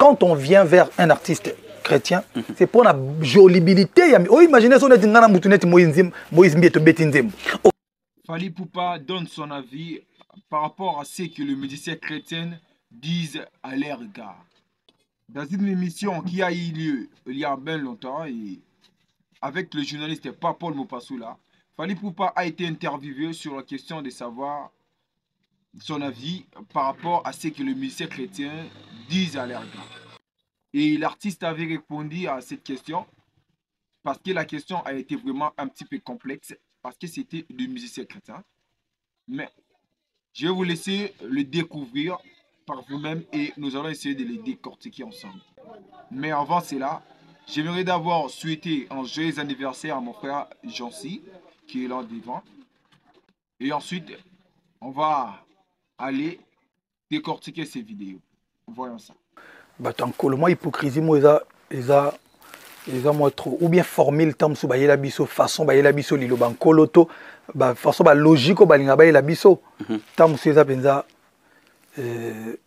quand on vient vers un artiste chrétien, c'est pour la jolibilité. Oh, imaginez si on est dans Moïse Mbieto Betinzem. Fally Ipupa donne son avis par rapport à ce que les musiciens chrétiens disent à leur égard. Dans une émission qui a eu lieu il y a bien longtemps, et avec le journaliste Paul Mopassoula, Fally Ipupa a été interviewé sur la question de savoir son avis par rapport à ce que les musiciens chrétiens disent à leur égard. Et l'artiste avait répondu à cette question parce que la question a été vraiment un petit peu complexe, parce que c'était des musiciens chrétiens. Mais je vais vous laisser le découvrir par vous-même et nous allons essayer de les décortiquer ensemble. Mais avant cela, j'aimerais d'abord souhaiter un joyeux anniversaire à mon frère Jancy, qui est là devant. Et ensuite, on va aller décortiquer ces vidéos. Voyons ça. Batankolo, moi, hypocrisie, moi, moi trop. Ou bien formule, tam sou baye la biso, façon baye la biso, lilo bankolo to, façon ba logique balinga baye la biso. Tam sou eza penza, et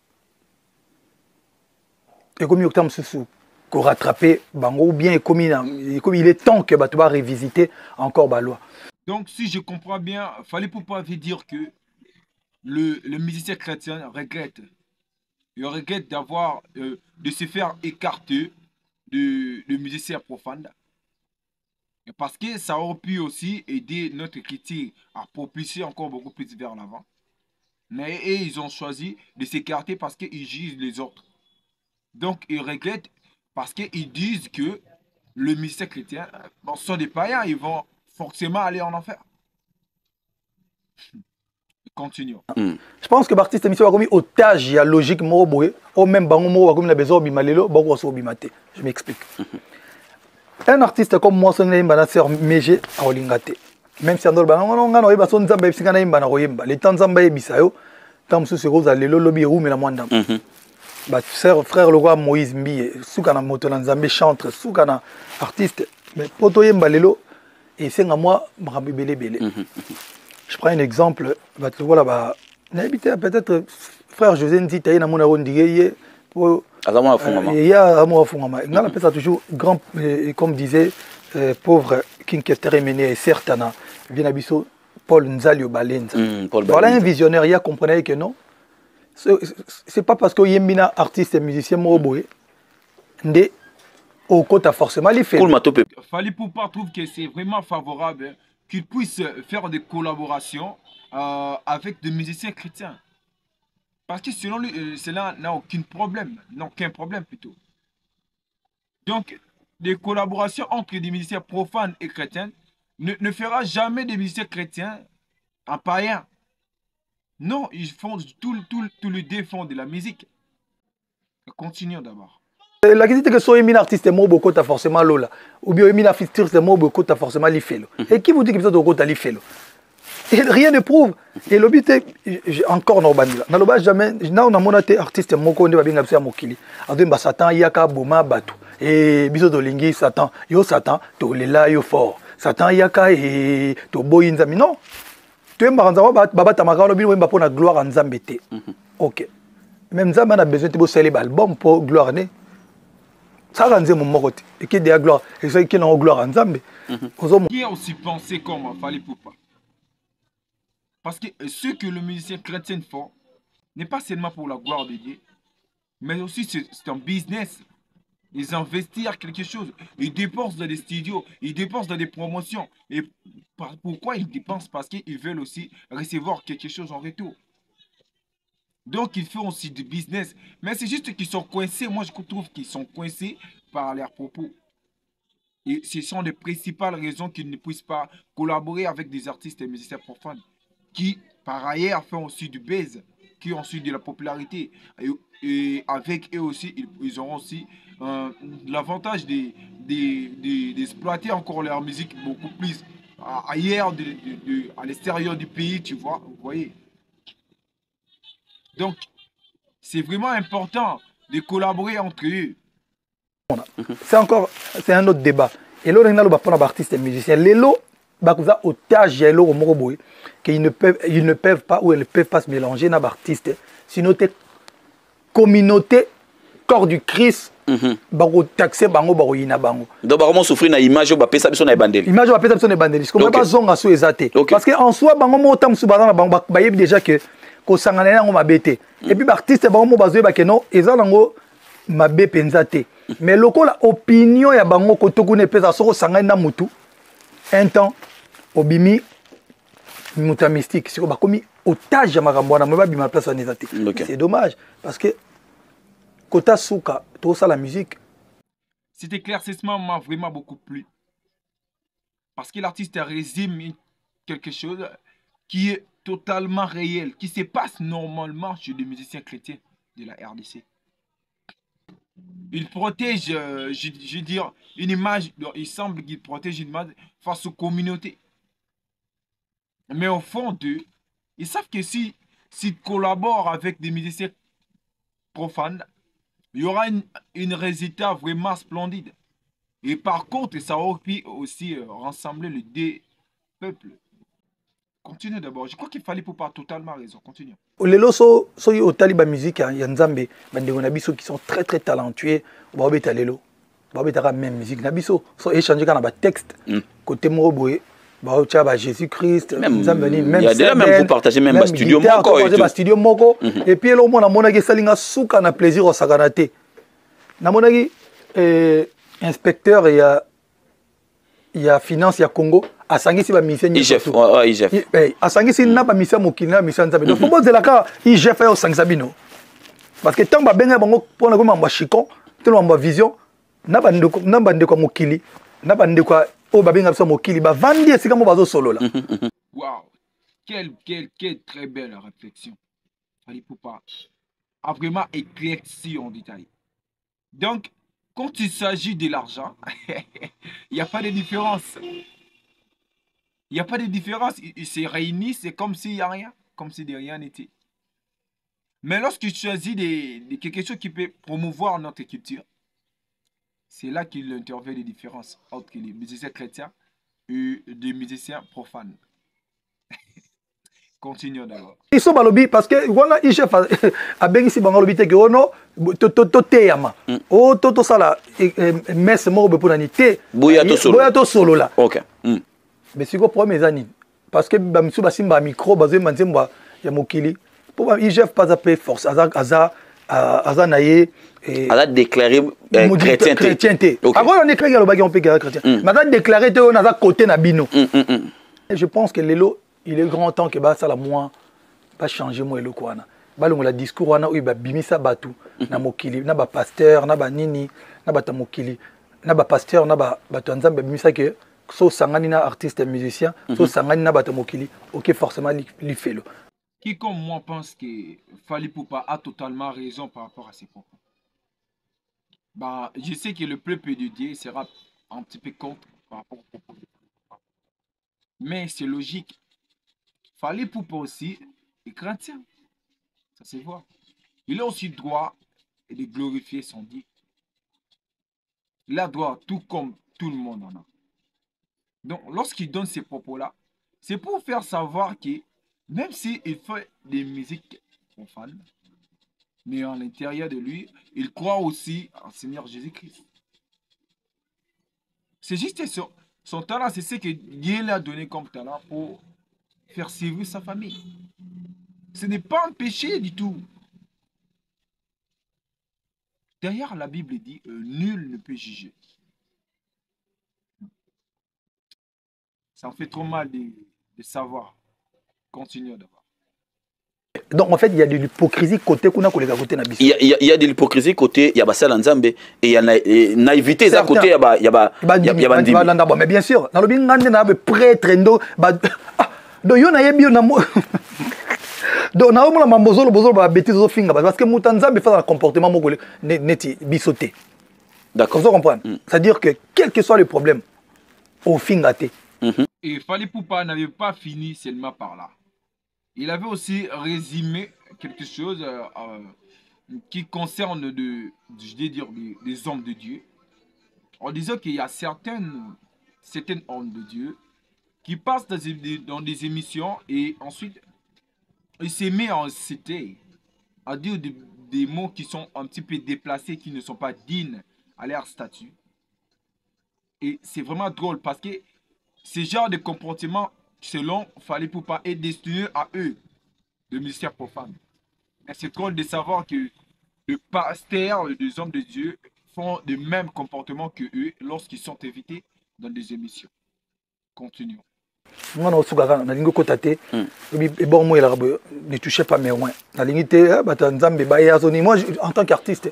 comme il tam sou ko rattraper bango ou bien comme il est temps que tu vas revisiter encore ba loi. Donc si je comprends bien, Fally Ipupa veut dire que le musicien chrétien regrette. Il regrette d'avoir, de se faire écarter de musiciens profanes. Parce que ça aurait pu aussi aider notre critique à propulser encore beaucoup plus vers l'avant. Mais ils ont choisi de s'écarter parce qu'ils jugent les autres. Donc ils regrettent parce qu'ils disent que le musicien chrétien, bon, sont des païens, ils vont forcément aller en enfer. Continuons. Je pense que l'artiste émission a commis otage, il y a logique, ou même comme la besoin de je m'explique. Un artiste comme moi, son nom est Sœur Mége à Olingate. Même si on a son Zamba Epsingana Imbana Royemba, les temps Zamba Ebisayo, tant sous ce rose à l'élo lobby roux, mais la moindre. Frère le roi Moïse Mbi, Soukana Motolan Zambé chantre, Soukana artiste, mais Potoyemba Lelo, et c'est à moi, Mrabi Bele Bele. Je prends un exemple, peut-être frère José Nzita, il y a mon arondier, il y a amour fungama. On appelle ça toujours grand, comme disait pauvre King Keteremene et certains, vient abisso Paul Nzalio Balenza. Voilà un visionnaire, il comprenait que non. C'est pas parce qu'il y a un artiste et musicien Moroboé, mais au côté forcément il fait. Fally Ipupa trouve que c'est vraiment favorable qu'il puisse faire des collaborations avec des musiciens chrétiens. Parce que selon lui, cela n'a aucun problème. Plutôt. Donc, des collaborations entre des musiciens profanes et chrétiens ne fera jamais des musiciens chrétiens en païens. Non, ils font tout le défend de la musique. Continuons d'abord. La question est que soit un artiste mot beaucoup t'as forcément lola ou bien un artiste mot beaucoup t'as forcément l'ifelo. Et qui vous dit que vous êtes au côté l'ifelo? Rien ne prouve. Et le but est encore normalement. Dans le bas jamais, on a monté artiste moko ne va bien absent mokili. Adem ba Satan yaka boma batu. Et biso to lingi Satan, yo Satan to lela yo fort. Satan yaka et to boyinzami non. Tu es maranzawa baba tamaka lo bino wemba pona gloire en Nzambete. OK. Même Nzamba a besoin de beau célébrer album pour gloire né. Ça rend mon morote et qui est de la gloire et ça qui est en gloire en Nzambe. Qui a aussi pensé comme Fally Ipupa? Parce que ce que le musicien chrétien fait n'est pas seulement pour la gloire de Dieu, mais aussi c'est un business. Ils investissent quelque chose. Ils dépensent dans des studios, ils dépensent dans des promotions. Et pourquoi ils dépensent? Parce qu'ils veulent aussi recevoir quelque chose en retour. Donc ils font aussi du business. Mais c'est juste qu'ils sont coincés. Moi je trouve qu'ils sont coincés par leurs propos. Et ce sont les principales raisons qu'ils ne puissent pas collaborer avec des artistes et musiciens profanes, qui par ailleurs font aussi du buzz, qui ont aussi de la popularité. Et avec eux aussi, ils auront aussi l'avantage d'exploiter encore leur musique beaucoup plus ailleurs, à l'extérieur du pays, tu vois, vous voyez. Donc, c'est vraiment important de collaborer entre eux. C'est un autre débat. Et là, on a le artiste et musicien. Les lots, bakuza otage ya lo moroboy qu'ils ne peuvent pas ou elles ne peuvent pas se mélanger na artiste sinon te communauté corps du Christ, bako taxer bango bako yina bango. Donc bako souffrir na image ou ba pesa biso na ebandeli. Image ba pesa biso na ebandeli. Comme pas zonga so ezate. Parce que en soi bango mo tam su bazana bango ba yebi déjà que ko sangana nango mabete. Et puis ba artiste bango mo bazoye ba que non, eza nango mabe penza te. Mais lokola opinion ya bango ko tokune pesa soko sangana na mutu. Un temps obimi muta mystique, c'est ba komi otage ya makambo na mba bima place en ezate. C'est dommage parce que Kota Souka, tout ça la musique. Cet éclaircissement m'a vraiment beaucoup plu. Parce que l'artiste résume quelque chose qui est totalement réel, qui se passe normalement chez les musiciens chrétiens de la RDC. Il protège, je veux dire, une image, il semble qu'il protège une image face aux communautés. Mais au fond d'eux, ils savent que s'ils collaborent avec des musiciens profanes, il y aura une résultat vraiment splendide. Et par contre, ça aurait pu aussi rassembler les deux peuples. Continue d'abord. Je crois qu'il fallait pour pas totalement raison. Continue. Les loso au taliba musique il y a nzambe bandeko nabiso qui sont très très talentueux ba obeta lelo ba obeta même musique nabiso so échanger kana ba texte côté moroboé ba ocha ba Jésus-Christ même nzambe ni même il y a déjà même vous partagez même ba studio moko et ba studio moko et puis lo mona mona ke salinga suka na plaisir au saganate na monaki inspecteur il y a finance il y a Congo asangisi ba mission IGF IGF asangisi na ba mission mokili na mission nzambe donc faut la ka IGF yo sangisa bino parce que tant ba benga bango pona ko mamba chikon tellement mamba vision na ba ndeko mokili na ba ndeko o ba benga biso mokili ba vandi esika mo bazo solo là. Waouh, quelle très belle réflexion. Ali Poupa a vraiment éclairci en détail. Donc quand il s'agit de l'argent, il n'y a pas de différence. Il n'y a pas de différence. Ils se réunissent, c'est comme s'il n'y a rien, comme si de rien n'était. Mais lorsque tu choisis de quelque chose qui peut promouvoir notre culture, c'est là qu'il intervient des différences entre les musiciens chrétiens et des musiciens profanes. Continuons d'abord. Ils sont balobi parce que voilà IGF a bien ici bangalobi te que ono to teyama o to sala messe mo be pour nité boya to solo là. OK. Mais c'est quoi premier années parce que bamisu basimba micro bazo manzemba ya mokili pour IGF pas appeler force aza naye et a déclaré chrétienté. Avant on écrit le bagage on peut chrétien. Maintenant déclaré te on a côté na bino. Je pense que lelo il est grand temps que ça la moins pas changer moi le quoi na balongo la discours wana oui ba bimisa batu na mokili na ba pasteur na ba nini na ba tamokili na ba pasteur na ba batu nzambe bimisa que so sangani na artiste et musicien so sangani na ba tamokili OK forcément li fait le qui comme moi pense que Fally Ipupa a totalement raison par rapport à ses propos. Bah je sais que le peuple de Dieu sera un petit peu contre par rapport aux propos. Mais c'est logique. Fally Ipupa aussi est chrétien. Ça se voit. Il a aussi droit de glorifier son Dieu. Il a droit, tout comme tout le monde en a. Donc, lorsqu'il donne ces propos-là, c'est pour faire savoir que même s'il fait des musiques profanes, mais à l'intérieur de lui, il croit aussi en Seigneur Jésus-Christ. C'est juste son talent, c'est ce que Dieu lui a donné comme talent pour faire servir sa famille. Ce n'est pas un péché du tout. D'ailleurs, la Bible dit nul ne peut juger. Ça en fait trop mal de savoir. Continuons d'abord. Donc en fait, il y a de l'hypocrisie côté kuna kolega côté nabiso. Il y a de l'hypocrisie côté il y a basala nzambe et il y a naïveté ça côté il y a bandimi. Mais bien sûr, dans le bien ngande na ba prêtre ndo ba do yo na yebi na mo do na omula mambozolo bozolo ba bêtise zo finga parce que mutanzambe fait un comportement moko neti bisoté. D'accord. Vous comprenez? C'est-à-dire que quel que soit le problème au fingate. Et Fally Ipupa n'avait pas fini seulement par là. Il avait aussi résumé quelque chose qui concerne je vais dire, des hommes de Dieu. En disant qu'il y a certaines hommes de Dieu qui passent dans des émissions et ensuite il s'est mis à citer, à dire des mots qui sont un petit peu déplacés, qui ne sont pas dignes à leur statut. Et c'est vraiment drôle parce que ce genre de comportement, selon Fally Ipupa, est destiné à eux, le ministère profane. Mais c'est drôle de savoir que le pasteur, les hommes de Dieu, font le même comportement que eux lorsqu'ils sont invités dans des émissions. Continuons. Moi, je suis nalingi kota te et bon moi ne touchez pas mes loin nalingi te batanzambe bayazoni moi en tant qu'artiste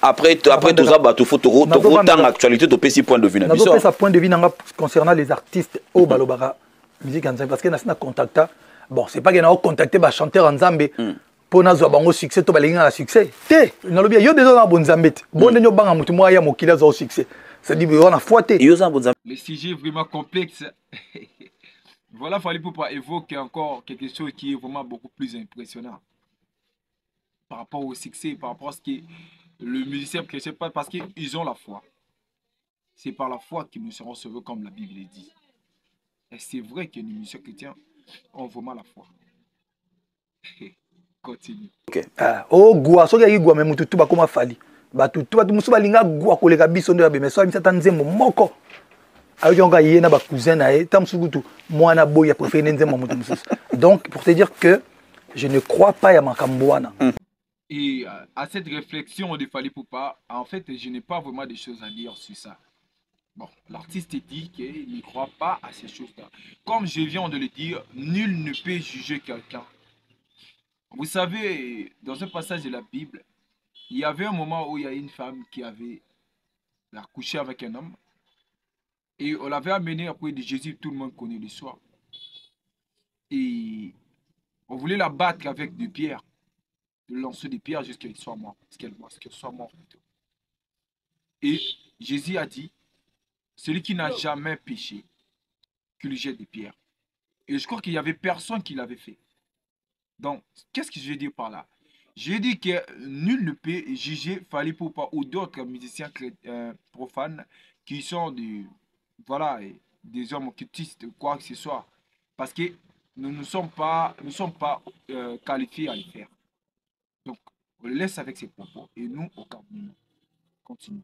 après tout ça bah tout faut tant actualité to pesi point de vue na biso na point de vue concernant les artistes au balobara musique nzambe parce que na contacta bon c'est pas que na contacter ba chanteur nzambe pour nazo bango succès to balinga na succès te na lobi yo déjà na bon nzambe bon nyo banga mutu mo ya mokila zo succès c'est dit on a foité le sujet vraiment complexe. Voilà, Fally Ipupa évoque encore quelque chose qui est vraiment beaucoup plus impressionnant par rapport au succès, par rapport à ce que le musicien ne sait pas, parce qu'ils ont la foi. C'est par la foi qu'ils nous seront sauvés, comme la Bible dit. Et c'est vrai que les musiciens chrétiens ont vraiment la foi. Continue. Okay. Oh, Goua, so yaki Goua, mais mututu ba koma Fally. Ba tutu ba musu ba linga Goua koleka biso ndo ya be, mais so amisa tanzembo moko. Donc, pour te dire que je ne crois pas à Makambouana. Et à cette réflexion de Fally Ipupa, en fait, je n'ai pas vraiment de choses à dire sur ça. Bon, l'artiste dit qu'il ne croit pas à ces choses-là. Comme je viens de le dire, nul ne peut juger quelqu'un. Vous savez, dans un passage de la Bible, il y avait un moment où il y a une femme qui avait couché avec un homme. Et on l'avait amené après de Jésus, tout le monde connaît l'histoire. Et on voulait la battre avec des pierres, de lancer des pierres jusqu'à ce qu'elle soit morte, qu'elle soit morte. Et Jésus a dit, celui qui n'a jamais péché, qu'il lui jette des pierres. Et je crois qu'il n'y avait personne qui l'avait fait. Donc, qu'est-ce que je veux dire par là? Je dis que nul ne peut juger Fally Ipupa ou d'autres musiciens profanes qui sont voilà, des hommes occultistes, quoi que ce soit. Parce que nous ne sommes pas qualifiés à le faire. Donc, on le laisse avec ses propos et nous, au Cameroun, continue.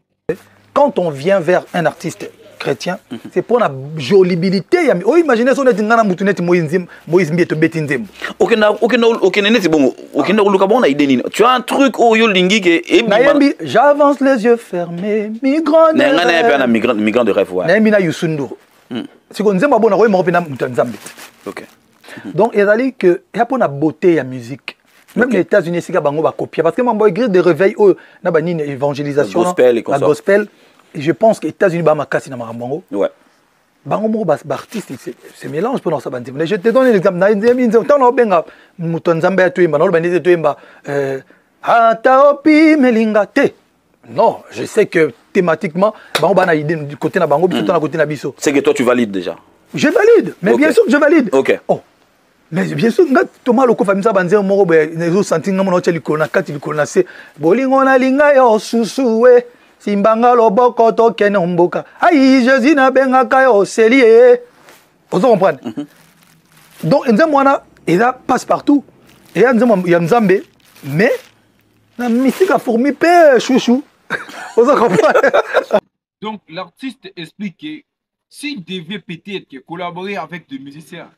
Quand on vient vers un artiste chrétien, c'est pour la jolibilité. Oh, imaginez si on est dans Moïse Mbieto Betinzem. Tu as un truc où j'avance les yeux fermés, migrant de rêve. Donc, il a dit que il y a pour la beauté la musique. Même les États-Unis, c'est qu'ils copient. Parce que mon boy de réveil, évangélisation, la gospel. Et je pense que les États-Unis, ils cassé dans Marambango. Ouais. Bango, artiste, c'est mélange pour ça. Mais je te donne un exemple. Non, je sais que thématiquement, du côté de Bango, du côté de Bisso. C'est que toi, tu valides déjà. Je valide, mais bien sûr que je valide. Ok. Oh. Mais bien sûr, Thomas Loko Famisa Banzer Moro, les autres sentiments, on a dit qu'on a 4 c'est Bolingona Linga yo Susue, Simbanga Loboko Token Omboka. Aïe, Jésus n'a benga kayo, c'est lié. Vous comprenez? Donc, il passe partout. Et il y a Nzambe, mais la musique a fourmi pé chouchou. Vous comprenez? Donc, l'artiste explique que s'il devait peut-être collaborer avec des musiciens,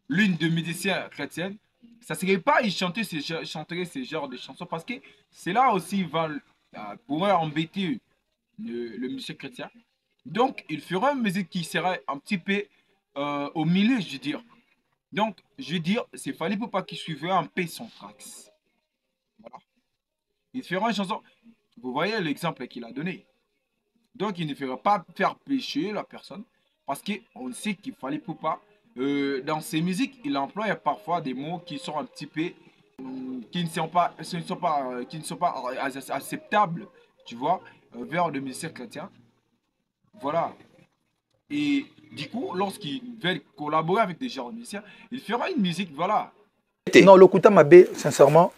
l'une des musiciens chrétiennes, ça ne serait pas il chanterait ce genre de chansons parce que cela aussi pourrait embêter le musicien chrétien. Donc, il fera une musique qui serait un petit peu au milieu, je veux dire. Donc, je veux dire, c'est Fally Ipupa qui suivrait un peu son trax. Voilà. Il fera une chanson. Vous voyez l'exemple qu'il a donné. Donc, il ne fera pas faire pécher la personne parce qu'on sait qu'il Fally Ipupa, dans ses musiques, il emploie parfois des mots qui sont un petit peu, qui ne sont pas acceptables, tu vois, vers le musicien chrétien. Voilà. Et du coup, lorsqu'il veut collaborer avec des gens musiciens, il fera une musique, voilà. Non, le Kouta Mabé, sincèrement,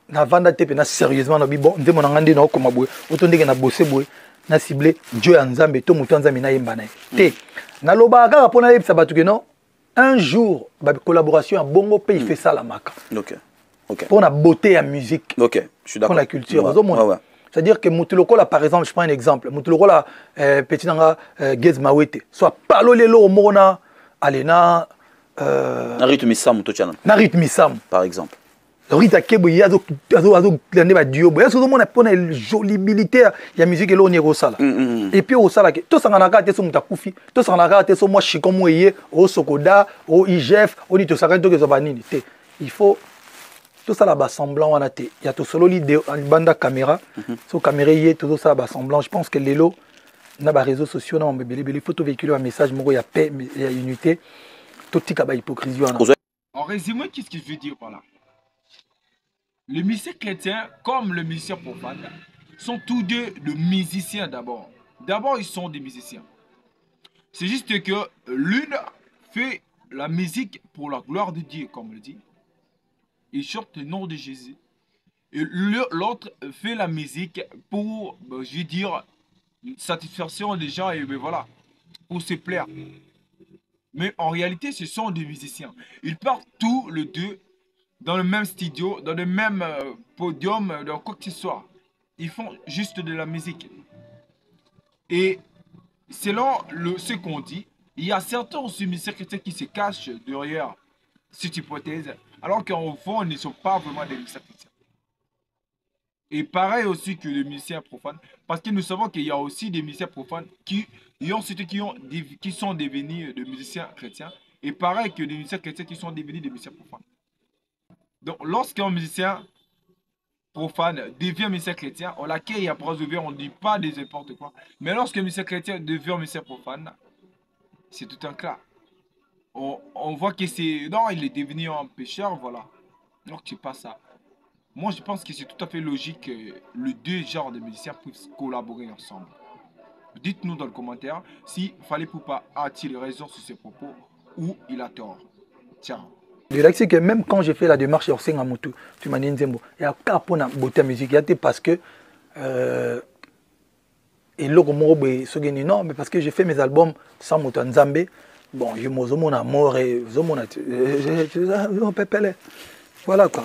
na vanda te na sérieusement na bon ndemo na ngandi na okoma boye otondeke na bosse boye na ciblé Dieu ya Nzambe to mutu Nzambe na yemba na te na loba kaka pona yebisa batu ke non un jour ba collaboration ya bongo pe il fait ça la maka. OK. Pour la beauté à musique. Ok, je suis d'accord. Pour la culture. Ouais. C'est-à-dire que Moutoulokola, par exemple, je prends un exemple. Moutoulokola, petit nanga, Gez Mawete. Soit palo lelo au mona, alena. Narit Missam, Narit Missam. par exemple. Rita Kebo, il y a des duo. Il y a souvent une jolie militaire. Il y a musique et l'on est au sala. Et puis au sala, tout ça, on a gâté son Moutakufi, tout ça, on a gâté son moi, Chikomoye, au Sokoda, au IGF, au Nito Sakento, il faut. Tout ça là-bas semblant on a été il y a tout solo l'idée en bande caméra sur caméra y est tout ça là semblant je pense que l'élo n'a pas réseaux sociaux non mais les photos véhiculer un message il y a paix il y a unité tout petit cas hypocrisie en résumé qu'est-ce que je veux dire par là le musicien chrétien comme le musicien profane sont tous deux de musiciens d'abord ils sont des musiciens c'est juste que l'une fait la musique pour la gloire de Dieu comme on le dit. Il chante le nom de Jésus. Et l'autre fait la musique pour, je veux dire, satisfaction des gens et voilà, pour se plaire. Mais en réalité, ce sont des musiciens. Ils partent tous les deux dans le même studio, dans le même podium, dans quoi que ce soit. Ils font juste de la musique. Et selon ce qu'on dit, il y a certains musiciens chrétiens qui se cachent derrière cette hypothèse. Alors qu'en fond, ils ne sont pas vraiment des musiciens chrétiens. Et pareil aussi que les musiciens profanes, parce que nous savons qu'il y a aussi des musiciens profanes qui sont devenus des musiciens chrétiens, et pareil que des musiciens chrétiens qui sont devenus des musiciens profanes. Donc, lorsqu'un musicien profane devient musicien chrétien, on l'accueille à bras ouverts, on ne dit pas des n'importe quoi. Mais lorsqu'un musicien chrétien devient musicien profane, c'est tout un cas. On voit que c'est... Non, il est devenu un pécheur, voilà. Donc, c'est pas ça. Moi, je pense que c'est tout à fait logique que les deux genres de musiciens puissent collaborer ensemble. Dites-nous dans le commentaire si Fally Ipupa a-t-il raison sur ses propos ou il a tort. Ciao. C'est que même quand j'ai fait la démarche sur Sengamoto, tu m'as dit Nzembo, il y a un peu de beauté musique, parce que... et là, non, mais parce que j'ai fait mes albums sans Moto Nzambe. Bon, je mon amour et je mon voilà quoi.